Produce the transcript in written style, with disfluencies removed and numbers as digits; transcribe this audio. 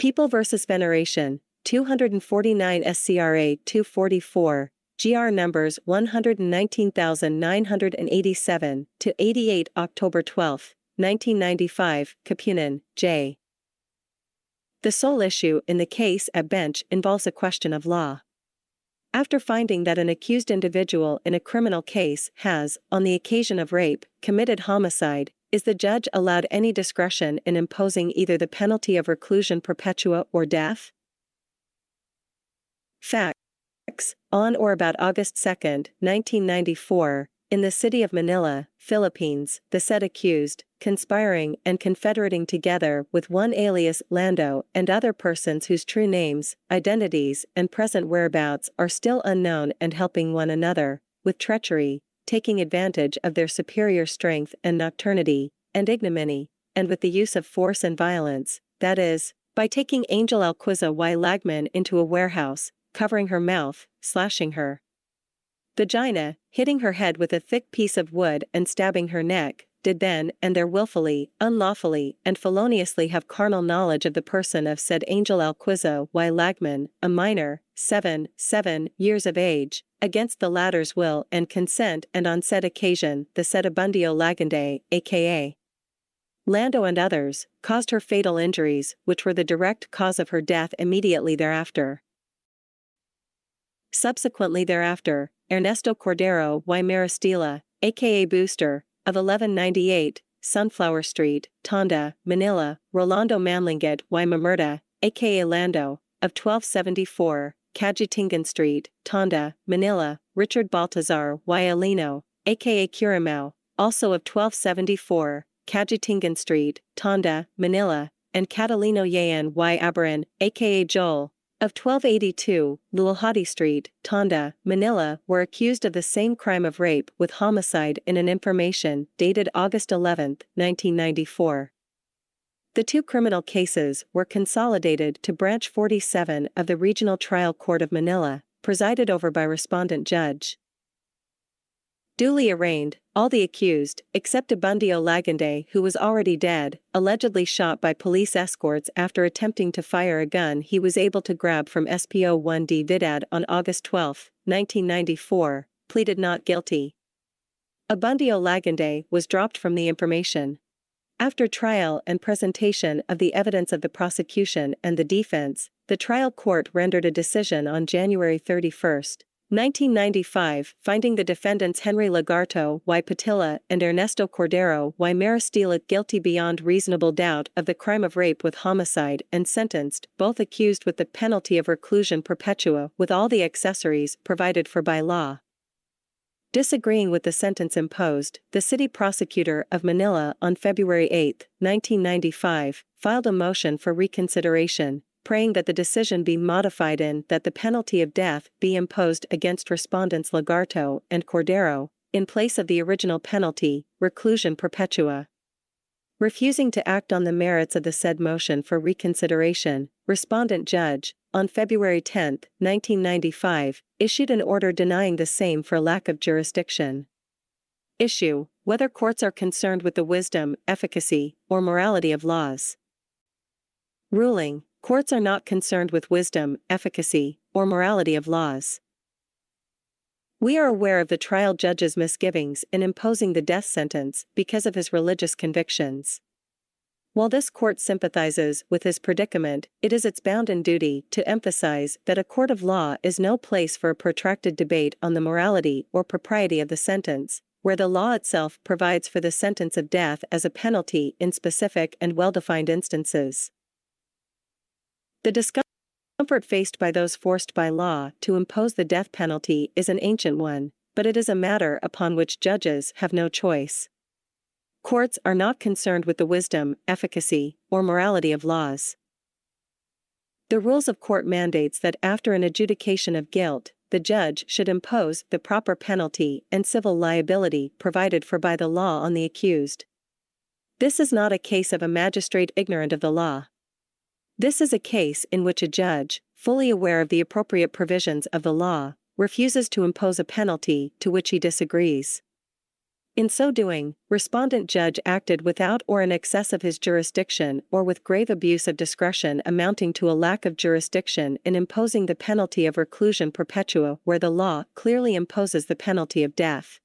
People v. Veneracion, 249 SCRA 244, GR numbers 119,987 to 88 October 12, 1995, Kapunen, J. The sole issue in the case at bench involves a question of law. After finding that an accused individual in a criminal case has, on the occasion of rape, committed homicide, is the judge allowed any discretion in imposing either the penalty of reclusion perpetua or death? Facts: on or about August 2, 1994, in the city of Manila, Philippines, the said accused, conspiring and confederating together with one alias Lando and other persons whose true names, identities, and present whereabouts are still unknown and helping one another, with treachery, taking advantage of their superior strength and nocturnity, and ignominy, and with the use of force and violence, that is, by taking Angel Alquiza y Lagman into a warehouse, covering her mouth, slashing her vagina, hitting her head with a thick piece of wood and stabbing her neck, did then and there willfully, unlawfully, and feloniously have carnal knowledge of the person of said Angel Alquiza y Lagman, a minor, 7 years of age, against the latter's will and consent, and on said occasion, the said Abundio Lagande, aka Lando and others, caused her fatal injuries, which were the direct cause of her death immediately thereafter. Subsequently thereafter, Ernesto Cordero y Maristila, aka Booster, of 1198, Sunflower Street, Tonda, Manila, Rolando Manlingat y Mamerta, aka Lando, of 1274, Cajitingan Street, Tonda, Manila, Richard Baltazar y Alino, aka Curimao, also of 1274, Cajitingan Street, Tonda, Manila, and Catalino Yayan y Abaran, aka Joel, of 1282, Lualhati Street, Tonda, Manila, were accused of the same crime of rape with homicide in an information dated August 11, 1994. The two criminal cases were consolidated to Branch 47 of the Regional Trial Court of Manila, presided over by Respondent Judge. Duly arraigned, all the accused, except Abundio Lagande, who was already dead, allegedly shot by police escorts after attempting to fire a gun he was able to grab from SPO 1D Vidad on August 12, 1994, pleaded not guilty. Abundio Lagande was dropped from the information. After trial and presentation of the evidence of the prosecution and the defense, the trial court rendered a decision on January 31, 1995, finding the defendants Henry Lagarto y Patilla and Ernesto Cordero y Maristila guilty beyond reasonable doubt of the crime of rape with homicide and sentenced both accused with the penalty of reclusion perpetua with all the accessories provided for by law. Disagreeing with the sentence imposed, the City Prosecutor of Manila on February 8, 1995, filed a motion for reconsideration, praying that the decision be modified in that the penalty of death be imposed against respondents Lagarto and Cordero, in place of the original penalty, reclusion perpetua. Refusing to act on the merits of the said motion for reconsideration, Respondent Judge, on February 10, 1995, issued an order denying the same for lack of jurisdiction. Issue: whether courts are concerned with the wisdom, efficacy, or morality of laws. Ruling: courts are not concerned with wisdom, efficacy, or morality of laws. We are aware of the trial judge's misgivings in imposing the death sentence because of his religious convictions. While this court sympathizes with his predicament, it is its bounden duty to emphasize that a court of law is no place for a protracted debate on the morality or propriety of the sentence, where the law itself provides for the sentence of death as a penalty in specific and well-defined instances. The discomfort faced by those forced by law to impose the death penalty is an ancient one, but it is a matter upon which judges have no choice. Courts are not concerned with the wisdom, efficacy, or morality of laws. The rules of court mandates that after an adjudication of guilt, the judge should impose the proper penalty and civil liability provided for by the law on the accused. This is not a case of a magistrate ignorant of the law. This is a case in which a judge, fully aware of the appropriate provisions of the law, refuses to impose a penalty to which he disagrees. In so doing, respondent judge acted without or in excess of his jurisdiction or with grave abuse of discretion amounting to a lack of jurisdiction in imposing the penalty of reclusion perpetua where the law clearly imposes the penalty of death.